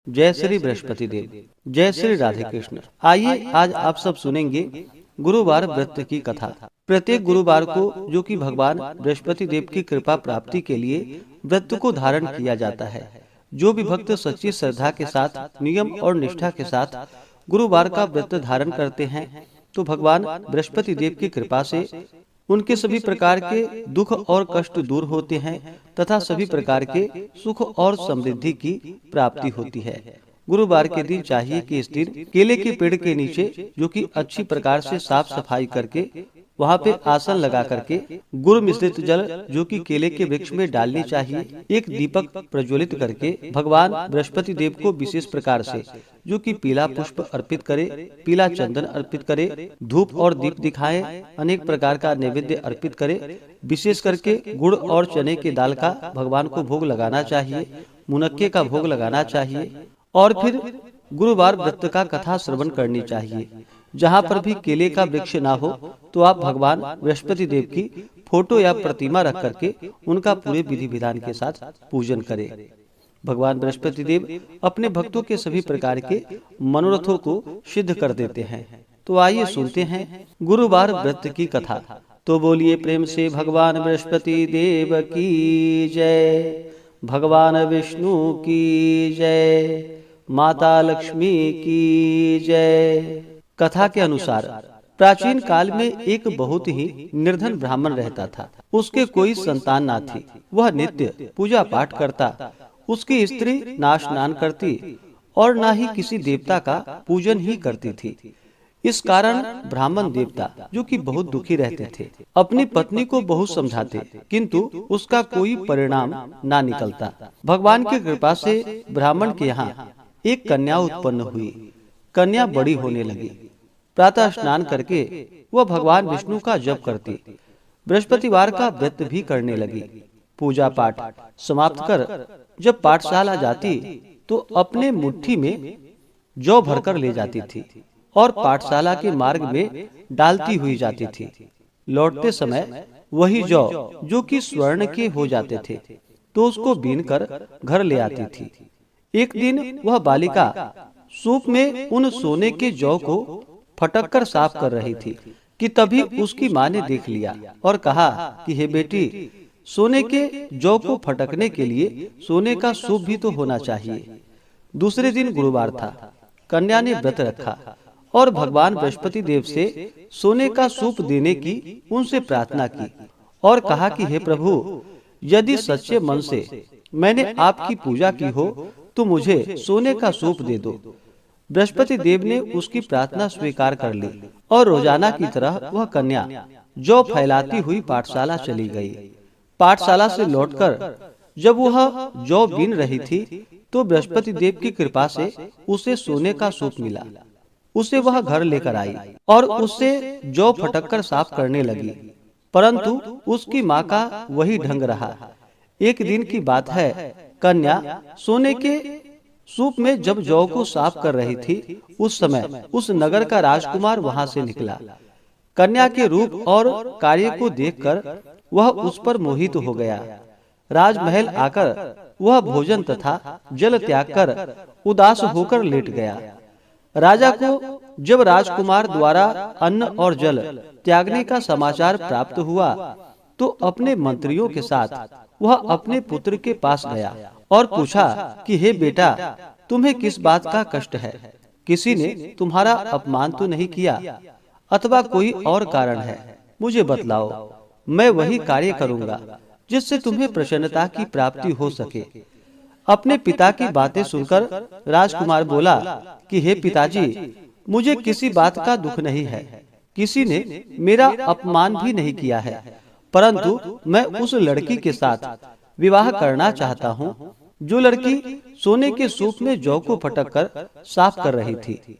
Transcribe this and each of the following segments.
जय श्री बृहस्पति देव। जय श्री राधे कृष्ण। आइए आज आप सब सुनेंगे गुरुवार व्रत की कथा। प्रत्येक गुरुवार को जो कि भगवान बृहस्पति देव की कृपा प्राप्ति के लिए व्रत को धारण किया जाता है। जो भी भक्त सच्ची श्रद्धा के साथ नियम और निष्ठा के साथ गुरुवार का व्रत धारण करते हैं तो भगवान बृहस्पति देव की कृपा से उनके सभी प्रकार के दुख और कष्ट दूर होते हैं तथा सभी प्रकार के सुख और समृद्धि की प्राप्ति होती है। गुरुवार के दिन चाहिए कि इस दिन केले के पेड़ के नीचे जो कि अच्छी प्रकार से साफ सफाई करके वहाँ पे आसन लगा करके गुड़ मिश्रित जल जो कि केले के वृक्ष में डालनी चाहिए। एक दीपक प्रज्वलित करके भगवान बृहस्पति देव को विशेष प्रकार से जो कि पीला पुष्प अर्पित करे, पीला चंदन अर्पित करे, धूप और दीप दिखाए, अनेक प्रकार का नैवेद्य अर्पित करे। विशेष करके गुड़ और चने की दाल का भगवान को भोग लगाना चाहिए, मुनक्के का भोग लगाना चाहिए और फिर गुरुवार व्रत का कथा श्रवण करनी चाहिए। जहाँ पर भी केले का वृक्ष ना हो तो आप भगवान बृहस्पति देव की फोटो या प्रतिमा रख करके उनका पूरे विधि विधान के साथ पूजन करें। भगवान बृहस्पति देव अपने भक्तों के सभी प्रकार के मनोरथों को सिद्ध कर देते हैं। तो आइए सुनते हैं गुरुवार व्रत की कथा। तो बोलिए प्रेम से भगवान बृहस्पति देव की जय, भगवान विष्णु की जय, माता लक्ष्मी की जय। कथा के अनुसार प्राचीन काल में एक बहुत ही निर्धन ब्राह्मण रहता था। उसके कोई संतान ना थी। वह नित्य पूजा पाठ करता। उसकी स्त्री ना स्नान करती और ना ही किसी देवता का पूजन ही करती थी। इस कारण ब्राह्मण देवता जो कि बहुत दुखी रहते थे अपनी पत्नी को बहुत समझाते किंतु उसका कोई परिणाम ना निकलता। भगवान की कृपा से ब्राह्मण के यहाँ एक कन्या उत्पन्न हुई। कन्या बड़ी होने लगी। प्रातः स्नान करके वह भगवान विष्णु का जप करती, बृहस्पतिवार का व्रत भी करने लगी। पूजा पाठ समाप्त कर जब पाठशाला जाती तो अपने मुट्ठी में जौ भरकर ले जाती थी और पाठशाला के मार्ग में डालती हुई जाती थी। लौटते समय वही जौ जो कि स्वर्ण के हो जाते थे तो उसको बीन कर घर ले आती थी। एक दिन वह बालिका सूप में उन सोने के जौ को फटक कर साफ कर रही थी कि तभी उसकी माँ ने देख लिया और कहा कि हे बेटी, सोने के जौ को फटकने के लिए सोने का सूप भी तो होना चाहिए। दूसरे दिन गुरुवार था। कन्या ने व्रत रखा और भगवान बृहस्पति देव से सोने का सूप देने की उनसे प्रार्थना की और कहा कि हे प्रभु, यदि सच्चे मन से मैंने आपकी पूजा की हो तो मुझे सोने का सूप दे दो। बृहस्पति देव ने उसकी प्रार्थना स्वीकार कर ली और रोजाना की तरह वह कन्या जौ फैलाती हुई पाठशाला चली गई। पाठशाला से लौटकर जब वह जौ बीन रही थी तो बृहस्पति देव की कृपा से उसे सोने का सूप मिला। उसे वह घर लेकर आई और उससे जौ फटककर साफ करने लगी, परंतु उसकी माँ का वही ढंग रहा। एक दिन की बात है, कन्या सोने के सूप में जब जौ को साफ कर रही थी उस समय उस नगर का राजकुमार वहां से निकला। कन्या के रूप और कार्य को देखकर वह उस पर मोहित हो गया। राजमहल आकर वह भोजन तथा जल त्याग कर उदास होकर लेट गया। राजा को जब राजकुमार द्वारा अन्न और जल त्यागने का समाचार प्राप्त हुआ तो अपने मंत्रियों के साथ वह अपने पुत्र के पास गया और पूछा कि हे बेटा, तुम्हें किस बात का कष्ट है? किसी ने तुम्हारा अपमान तो नहीं किया अथवा कोई और कारण है? मुझे बतलाओ, मैं वही कार्य करूंगा जिससे तुम्हें प्रसन्नता की प्राप्ति हो सके। अपने पिता की बातें सुनकर राजकुमार बोला कि हे पिताजी, मुझे किसी बात का दुख नहीं है। किसी ने मेरा अपमान भी नहीं किया है, परंतु मैं उस लड़की के साथ विवाह करना चाहता हूँ जो लड़की सोने के सूप में जौ को फटक कर साफ कर रही थी।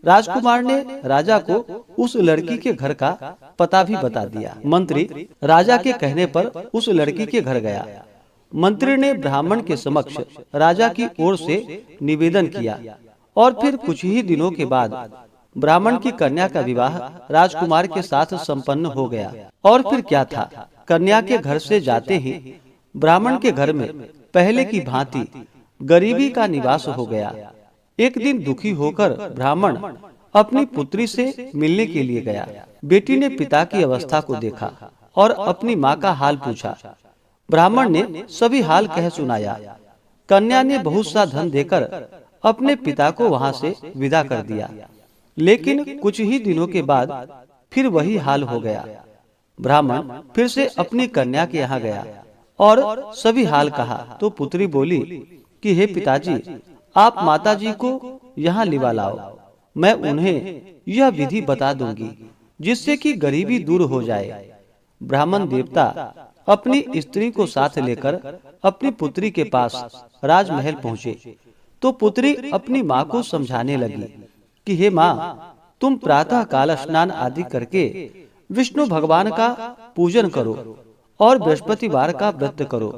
राजकुमार ने राजा को उस लड़की के घर का पता भी बता दिया। मंत्री राजा के कहने पर उस लड़की के घर गया। मंत्री ने ब्राह्मण के समक्ष राजा की ओर से निवेदन किया और फिर कुछ ही दिनों के बाद ब्राह्मण की कन्या का विवाह राजकुमार के साथ संपन्न हो गया। और फिर क्या था, कन्या के घर से जाते ही ब्राह्मण के घर में पहले की भांति गरीबी का निवास हो गया। एक दिन दुखी होकर ब्राह्मण अपनी पुत्री से मिलने के लिए गया। बेटी ने पिता की अवस्था को देखा और अपनी माँ का हाल पूछा। ब्राह्मण ने सभी हाल कह सुनाया। कन्या ने बहुत सा धन देकर अपने पिता को वहां से विदा कर दिया। लेकिन कुछ ही दिनों के बाद फिर वही हाल हो गया। ब्राह्मण फिर से अपनी कन्या के यहाँ गया और सभी हाल कहा तो पुत्री बोली कि हे पिताजी, आप माताजी को यहाँ लिवा लाओ, मैं उन्हें यह विधि बता दूंगी जिससे कि गरीबी दूर हो जाए। ब्राह्मण देवता अपनी स्त्री को साथ लेकर अपनी पुत्री के पास राजमहल पहुँचे तो पुत्री अपनी माँ को समझाने लगी कि हे माँ, तुम प्रातः काल स्नान आदि करके विष्णु भगवान का पूजन करो और बृहस्पतिवार का व्रत करो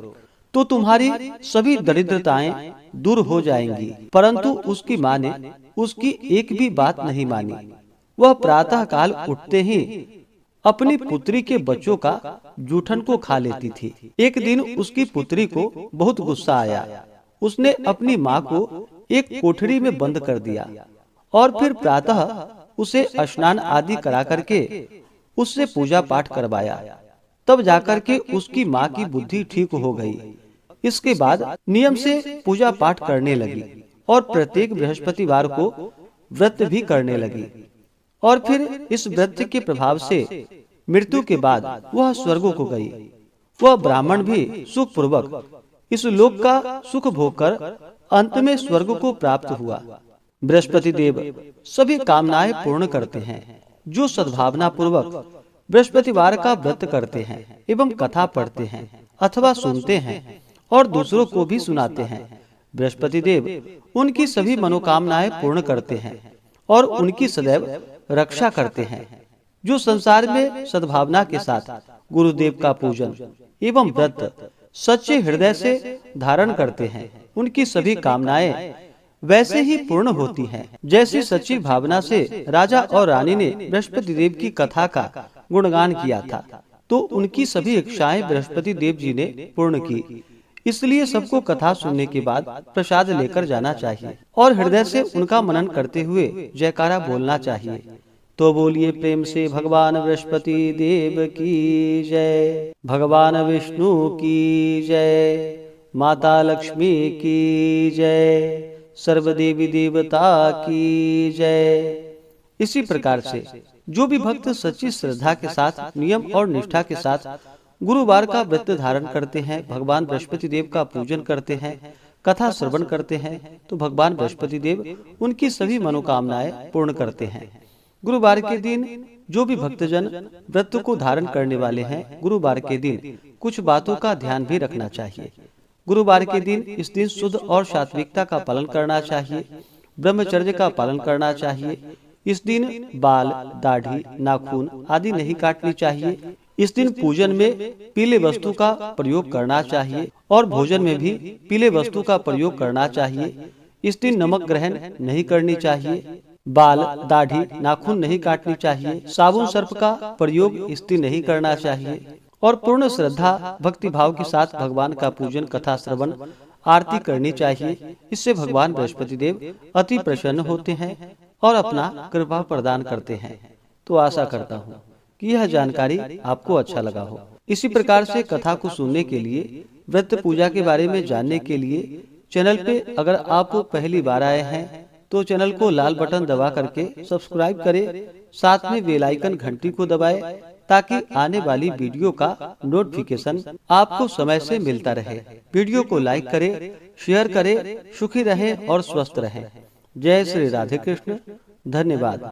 तो तुम्हारी सभी दरिद्रताएं दूर हो जाएंगी। परंतु उसकी माँ ने उसकी एक भी बात नहीं मानी। वह प्रातः काल उठते ही अपनी पुत्री के बच्चों का जूठन को खा लेती थी। एक दिन उसकी पुत्री को बहुत गुस्सा आया। उसने अपनी माँ को एक कोठरी में बंद कर दिया और फिर प्रातः उसे स्नान आदि करा करके उससे पूजा पाठ करवाया। तब जाकर के उसकी माँ की बुद्धि ठीक हो गई। इसके बाद नियम से पूजा पाठ करने लगी और प्रत्येक बृहस्पतिवार को व्रत भी करने लगी। और फिर इस व्रत के प्रभाव से मृत्यु के बाद वह स्वर्ग को गई। वह ब्राह्मण भी सुख पूर्वक इस लोक का सुख भोग कर अंत में स्वर्ग को प्राप्त हुआ। बृहस्पति देव सभी कामनाएं पूर्ण करते हैं। जो सद्भावना पूर्वक बृहस्पतिवार का व्रत करते हैं एवं कथा पढ़ते हैं अथवा सुनते हैं और दूसरों को भी सुनाते हैं, बृहस्पति देव उनकी सभी मनोकामनाएं पूर्ण करते हैं और उनकी सदैव रक्षा करते हैं। जो संसार में सद्भावना के साथ गुरुदेव का पूजन एवं व्रत सच्चे हृदय से धारण करते हैं, उनकी सभी कामनाएं वैसे ही पूर्ण होती हैं जैसी सच्ची भावना से राजा और रानी ने बृहस्पति देव की कथा का गुणगान किया था, तो उनकी सभी इच्छाएं बृहस्पति देव जी ने पूर्ण की। इसलिए सबको कथा सुनने के बाद प्रसाद लेकर जाना चाहिए और हृदय से उनका मनन करते हुए जयकारा बोलना चाहिए। तो बोलिए प्रेम से भगवान बृहस्पति देव की जय, भगवान विष्णु की जय, माता लक्ष्मी की जय, सर्वदेवी देवता की जय। इसी प्रकार से जो भी भक्त सच्ची श्रद्धा के साथ नियम और निष्ठा के साथ गुरुवार का व्रत धारण करते हैं, भगवान बृहस्पति देव का पूजन करते हैं, कथा श्रवण करते हैं, तो भगवान बृहस्पति देव उनकी सभी मनोकामनाएं पूर्ण करते हैं। गुरुवार के दिन जो भी भक्तजन व्रत को धारण करने वाले हैं, गुरुवार के दिन कुछ बातों का ध्यान भी रखना चाहिए। गुरुवार के दिन इस दिन शुद्ध और सात्विकता का पालन करना चाहिए, ब्रह्मचर्य का पालन करना चाहिए। इस दिन बाल, दाढ़ी, नाखून आदि नहीं काटनी चाहिए। इस दिन पूजन में पीले वस्तु का प्रयोग करना चाहिए और भोजन में भी पीले वस्तु का प्रयोग करना चाहिए। इस दिन नमक ग्रहण नहीं करनी चाहिए, बाल, दाढ़ी, नाखून नहीं काटनी चाहिए, साबुन सर्प का प्रयोग इस दिन नहीं करना चाहिए और पूर्ण श्रद्धा भक्ति भाव के साथ भगवान का पूजन, कथा श्रवण, आरती करनी चाहिए। इससे भगवान बृहस्पति देव अति प्रसन्न होते हैं और अपना कृपा प्रदान करते हैं। तो आशा करता हूँ कि यह जानकारी आपको अच्छा लगा हो। इसी प्रकार से कथा को सुनने के लिए, व्रत पूजा के बारे में जानने के लिए चैनल पे अगर आप पहली बार आए हैं तो चैनल को लाल बटन दबा करके सब्सक्राइब करें, साथ में बेल आइकन घंटी को दबाएं ताकि आने वाली वीडियो का नोटिफिकेशन आपको समय से मिलता रहे। वीडियो को लाइक करें, शेयर करें। सुखी रहें और स्वस्थ रहें। जय श्री राधे कृष्ण। धन्यवाद।